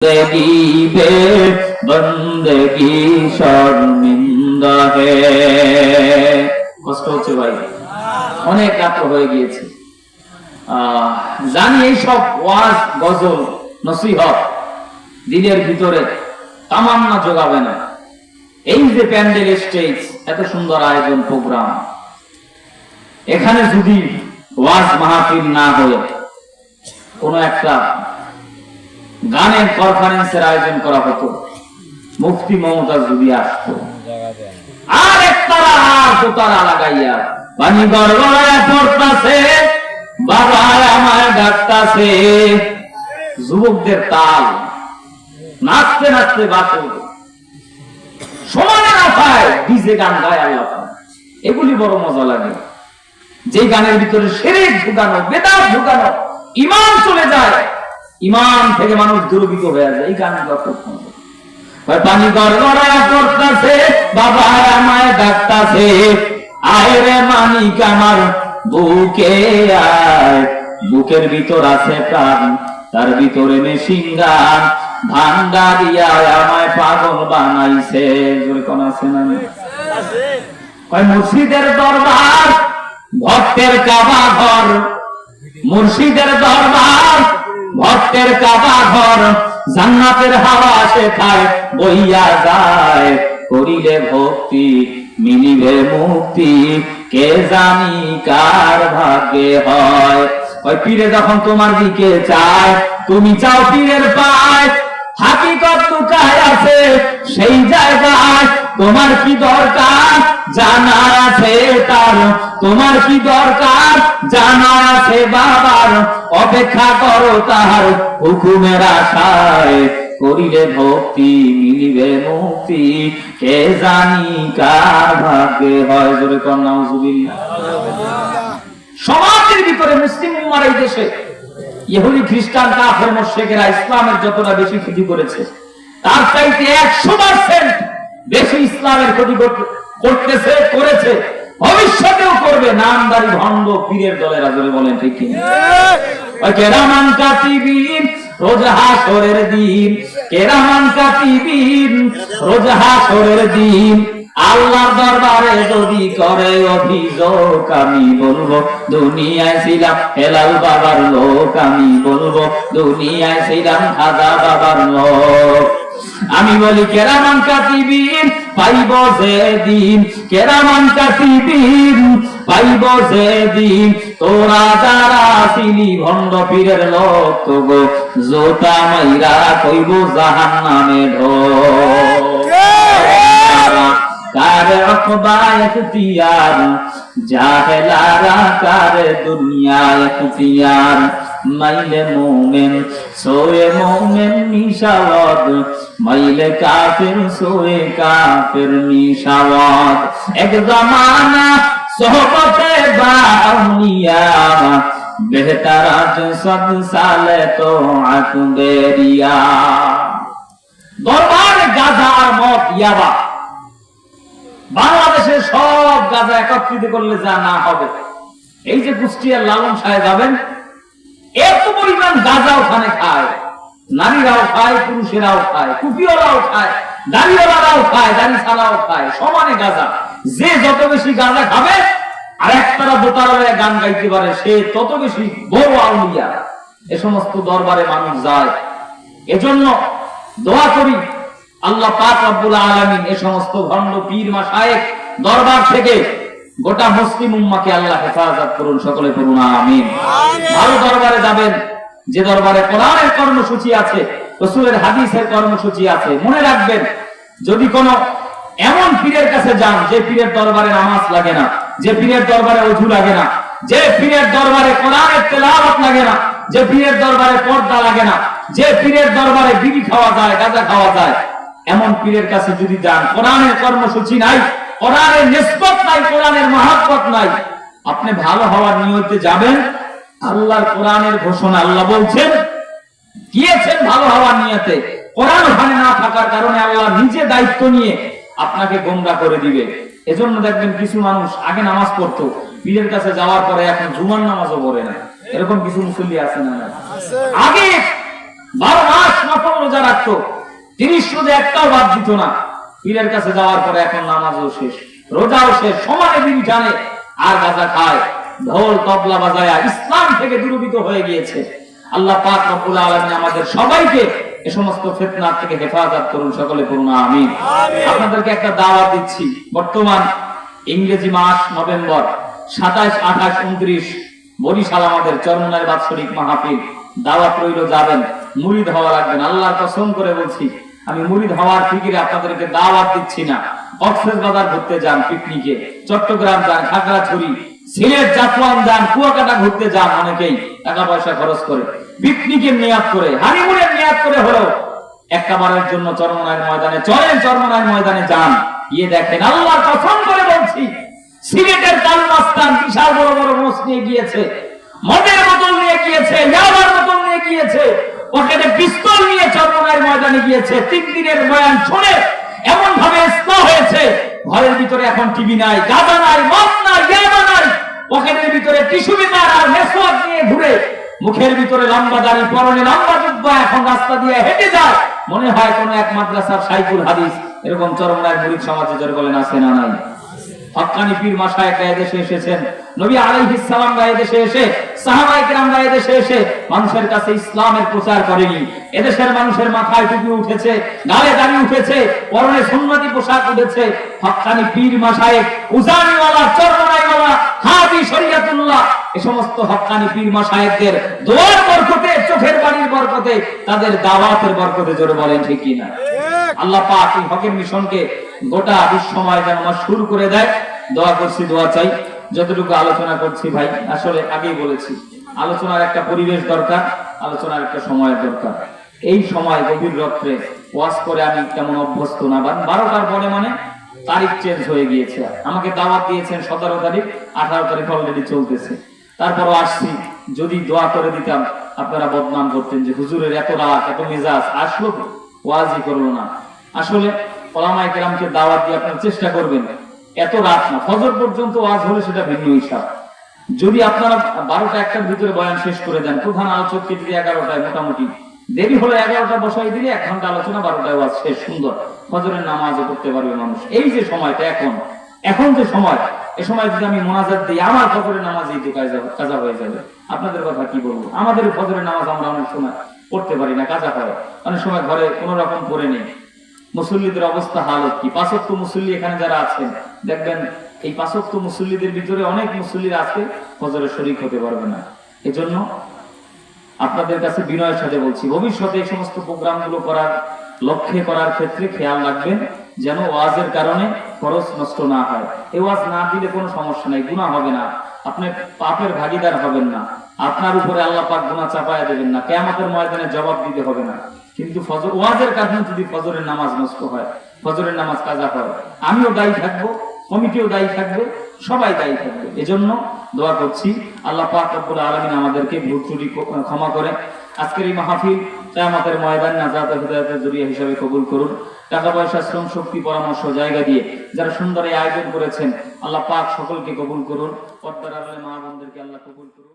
जिंदगी बे बंदगी शर्मिंदा है। কষ্ট হচ্ছে ভাই, অনেক রাত হয়ে গিয়েছে। জানি এই সব ওয়াজ গজল নসিহত দিনের ভিতরে তামান্না জোগাবে না। এই যে প্যান্ডেল স্টেজ, এত সুন্দর আয়োজন প্রোগ্রাম, এখানে যদি ওয়াজ মাহফিল না হয়ে কোন একটা গানের কনফারেন্সের আয়োজন করা হতো, মুফতি মমতাজ যদি আসতো আর একতারা দোতারা লাগাইয়া পানি গড়গড়ায় পড়তাছে, বাবা আমায় ডাকতাছে, যুবকদের তাল নাচতে নাচতে বাঁচল সমানে রাখায় ডিজে গান গায় আল্লাহ, এগুলি বড় মজা লাগে। যে গানের ভিতরে শিরক ঢুকানো, বেদাত ঢুকানো, ঈমান চলে যায়, ঈমান থেকে মানুষ দুর্বৃত্ত হয়ে যায়, এই গানগুলো খুব সুন্দর। পানি গড়গড়ায় পড়তাছে, বাবা আমায় ডাকতাছে, আয় রে মানিক আমার বুকে আয়, বুকের ভিতর আছে প্রাণ, তার ভিতরে মেশিন গান, ভান্ডারিয়া আমায় পাগল বানাইছে। জোরে কোন আছে না? মুর্শিদের দরবার ভক্তের কাবা ঘর, মুর্শিদের দরবার ভক্তের কাবা ঘর, জান্নাতের হাওয়া সেথায় বইয়া যায়, করিলে ভক্তি মিলিবে মুক্তি, কে জানি কার ভাগ্যে হয়। ওই পীরে যখন তোমার দিকে চায়, তুমি চাও পীরের পায়, হাকিকত লুকায় আছে সেই জায়গায়, তোমার কি দরকার জানা আছে তার, তোমার কি দরকার জানা আছে বাবার, অপেক্ষা করো তার হুকুমের আশায়, করিলে ভক্তি মিলিবে মুক্তি, কে জানি কার ভাগ্যে হয়। জোরে কর নাউজুবিল্লাহ। সমাজের ভিতরে মুসলিম উম্মার এই দেশে ইহুদি খ্রিস্টান কাফের মুশরিকেরা ইসলামের যতটা বেশি ক্ষতি করেছে, তার চাইতে 100% বেশি ইসলামের ক্ষতি করতেছে, করেছে, ভবিষ্যতেও করবে নামদারি ভণ্ড পীরের দলের। আজরে বলেন ঠিক কি? কেরামান কাতিবিন রোজ হাসরের দিন, কেরামান কাতিবিন রোজ হাসরের দিন, আল্লাহর দরবারে যদি করে অভিযোগ, আমি বলবো দুনিয়ায় ছিলাম হেলাল বাবার লোক, আমি বলবো দুনিয়ায় ছিলাম খাজা বাবার লোক। আমি বলি কেরামান কাতিবিন পাইব যেদিন, কেরামান কাতিবিন পাইব যেদিন, তোরা যারা ছিলি ভণ্ড পীরের লোক, তবু জোতা মাইরা কইব জাহান্নামে ঢোক। কার রকবা ইখতিয়ার, জাহেলারা কার দুনিয়া ইখতিয়ার, মাইলে মুমিন সোয়ে মুমিন নিশাওয়াত, মাইলে কাফির সোয়ে কাফির নিশাওয়াত। এক জামানা সোহবতে বাউনিয়া, বেহতার আজ সদ সালে তো আকুবেরিয়া। দরবার গাঁজা আর মদ ইয়াবা, বাংলাদেশের সব গাঁজা একত্রিত করলে যা না হবে। এই যে কুষ্টিয়ার লালন সাহেব যাবেন, এত পরিমাণ গাঁজা ওখানে খায়, নারীরাও খায়, পুরুষেরাও খায়, কুপিওয়ালাও খায়, দাড়িওয়ালারাও খায়, দাড়ি ছাড়াও খায়, সমানে গাঁজা। যে যত বেশি গাঁজা খাবে আর একতারা দোতারা গান গাইতে পারে, সে তত বেশি বড় আউলিয়া। এ সমস্ত দরবারে মানুষ যায়। এজন্য দোয়া করি আল্লাহ পাক রব্বুল আলামিন এ সমস্ত ভণ্ড পীর মাশায়েখ দরবার থেকে গোটা মুসলিম উম্মাহকে আল্লাহ হেফাজত করুন, সকলে পড়ুন আমিন। ভালো দরবারে যাবেন, যে দরবারে কোরআনের কর্মসূচি আছে, রাসূলের হাদিসের কর্মসূচি আছে। মনে রাখবেন, যদি কোনো এমন পীরের কাছে যান যে পীরের দরবারে নামাজ লাগে না, যে পীরের দরবারে ওযু লাগে না, যে পীরের দরবারে কোরআনের তেলাওয়াত লাগে না, যে পীরের দরবারে পর্দা লাগে না, যে পীরের দরবারে বিড়ি খাওয়া যায়, গাঁজা খাওয়া যায়, এমন পীরের কাছে যদি যান, কোরআনের কর্মসূচি নাই, কোরআনের নিসবত নাই, কোরআনের মহব্বত নাই, আপনি ভালো হওয়ার নিয়তে যাবেন। আল্লাহর কোরআনের ঘোষণা, আল্লাহ বলছেন গিয়েছেন ভালো হওয়ার নিয়তে, কোরআন ওখানে না থাকার কারণে আল্লাহ নিজে দায়িত্ব নিয়ে আপনাকে গোমরা করে দিবে। এজন্য দেখবেন কিছু মানুষ আগে নামাজ পড়তো, পীরের কাছে যাওয়ার পরে এখন জুমার নামাজও পড়ে না। এরকম কিছু মুসল্লি আছে না? আগে 12 মাস নফল রোজা রাখতো, 30 রোজা একটাও বাদ দিত না। পীরের কাছে যাওয়ার পরে এখন নামাজও শেষ, রোজাও শেষ, সমানে বিড়ি টানে আর গাঁজা খায়, ঢোল তবলা বাজায়, ইসলাম থেকে দূরীভূত হয়ে গিয়েছে। আল্লাহ পাক রব্বুল আলামিন আমাদের সবাইকে এই সমস্ত ফিতনা থেকে হেফাজত করুন, সকলে পড়ুন আমিন। আপনাদেরকে একটা দাওয়াত দিচ্ছি, বর্তমান ইংরেজি মাস নভেম্বর 27, 28, 29 বরিশাল আমাদের চরমনায় বাৎসরিক মাহফিল, দাওয়াত রইল, যাবেন, মুরিদ হওয়া লাগবেন। আল্লাহর কসম করে বলছি, আমি মুরিদ হওয়ার ফিকিরে আপনাদেরকে দাওয়াত দিচ্ছি না। কক্সবাজার ঘুরতে যান পিকনিকে, চট্টগ্রাম যান, খাগড়াছড়ি, সিলেট, জাফলং যান, কুয়াকাটা ঘুরতে যান, অনেকেই টাকা পয়সা খরচ করে, পিকনিকের নিয়াত করে, হানিমুনের নিয়াত করে হলো একটা বারের জন্য চরমনায়ের ময়দানে চলেন, চরমনায়ের ময়দানে যান, গিয়ে দেখেন, আল্লাহর কসম করে বলছি, সিলেটের কাল মাস্তান বিশাল বড় বড় মোষ নিয়ে গিয়েছে, মদের বোতল নিয়ে গিয়েছে, ইয়াবার বোতল নিয়ে গিয়েছে, পকেটে পিস্তল নিয়ে চরমনায়ের ময়দানে গিয়েছে। 3 দিনের বয়ান শুনে এমন ভাবে ইসলাম হয়েছে, ঘরের ভিতরে এখন টিভি নাই, গাঁজা নাই, মদ নাই, ইয়াবা নাই, পকেটের ভিতরে টিস্যু পেপার আর মেসওয়াক নিয়ে ঘুরে, মুখের ভিতরে লম্বা দাড়ি, পরনে লম্বা জুব্বা, এখন রাস্তা দিয়ে হেঁটে যায়, মনে হয় কোন এক মাদ্রাসার শাইখুল হাদিস। এরকম চরমনায়ের মুরিদ সমাজে যারা বলেন আছে না নাই? হক্কানি পীর মাশায়েখরা এদেশে এসেছেন, নবী আলাইহিস সালামরা এদেশে এসে, সাহাবায়ে কেরামরা এদেশে এসে মানুষের কাছে ইসলামের প্রচার করেনি। এদেশের মানুষের মাথায় টুপি উঠেছে, গালে দাড়ি উঠেছে, পরনে সুন্নতি পোশাক উঠেছে। হক্কানি পীর মাশায়েখ, উজানিওয়ালা, চরমনাইওয়ালা, হাজি শরীয়তুল্লাহ, এই সমস্ত হক্কানি পীর মাশায়েখদের দোয়ার বরকতে, চোখের বাড়ির বরকতে, তাদের দাওয়াতের বরকতে, জোরে বলেন ঠিক কি না? আল্লাহ পাক এই হকের মিশনকে গোটা বিশ্বময় যেন শুরু করে দেয়। দোয়া করছি, দোয়া চাই। যতটুকু আলোচনা করছি ভাই, আসলে আগেই বলেছি, আলোচনার একটা পরিবেশ দরকার, আলোচনার একটা সময়ের দরকার। এই সময় গভীর রাত্রে ওয়াজ করে আমি তেমন অভ্যস্ত না। 12টার পরে মানে তারিখ চেঞ্জ হয়ে গিয়েছে। আমাকে দাওয়াত দিয়েছেন 17 তারিখ, 18 তারিখ অলরেডি চলতেছে। তারপরও আসছি, যদি দোয়া করে দিতাম আপনারা বদনাম করতেন যে হুজুরের এত রাত, এত মেজাজ, আসলো ওয়াজই করলো না। আসলে ওলামায়ে কেরামকে দাওয়াত দিয়ে আপনারা চেষ্টা করবেন এত রাত না, ফজর পর্যন্ত ওয়াজ হলে সেটা ভিন্ন হিসাব। যদি আপনারা 12টা 1টার ভিতরে বয়ান শেষ করে দেন, প্রধান আলোচককে যদি 11টায়, মোটামুটি দেরি হলে 11টা বসাই দিলে 1 ঘন্টা আলোচনা, 12টায় ওয়াজ শেষ, সুন্দর ফজরের নামাজও করতে পারবে মানুষ। এই যে সময়টা এখন যে সময়, এই সময় যদি আমি মোনাজাত দিই, আমার ফজরের নামাজই তো কাজা হয়ে যাবে। আপনাদের কথা কি বলবো, আমাদের ফজরের নামাজ আমরা অনেক সময় পড়তে পারি না, কাজা হয়, অনেক সময় ঘরে কোন রকম পড়ে নেই। মুসল্লিদের অবস্থা হালত কি? 5 ওয়াক্ত মুসল্লি এখানে যারা আছেন, দেখবেন এই 5 ওয়াক্ত মুসল্লিদের ভিতরে অনেক মুসল্লিরা আজকে ফজরে শরীক হতে পারবে না। এজন্য আপনাদের কাছে বিনয়ের সাথে বলছি, ভবিষ্যতে এই সমস্ত প্রোগ্রামগুলো করার লক্ষ্যে, করার ক্ষেত্রে খেয়াল রাখবেন যেন ওয়াজের কারণে খরচ নষ্ট না হয়। এই ওয়াজ না দিলে কোনো সমস্যা নাই, গুনাহ হবে না, আপনি পাপের ভাগীদার হবেন না, আপনার উপরে আল্লাহ পাক গুনাহ চাপায়া দেবেন না, কিয়ামতের ময়দানে জবাব দিতে হবে না। কিন্তু ফজর ওয়াজের কারণে যদি ফজরের নামাজ নষ্ট হয়, ফজরের নামাজ কাজা হয়, আমিও দায়ী থাকবো, কমিটিও দায়ী থাকবে, সবাই দায়ী থাকবে। এজন্য দোয়া করছি আল্লাহ পাক রব্বুল আলামিন আমাদেরকে ভুল ত্রুটি ক্ষমা করে আজকের এই মাহফিল কিয়ামতের ময়দান নাজাত ও হিদায়াতের জরিয়া হিসেবে কবুল করুন। টাকা পয়সা, শ্রম শক্তি, পরামর্শ, জায়গা দিয়ে যারা সুন্দর এই আয়োজন করেছেন, আল্লাহ পাক সকলকে কবুল করুন। পর্দার আড়ালে মা বোনদেরকে আল্লাহ কবুল করুন।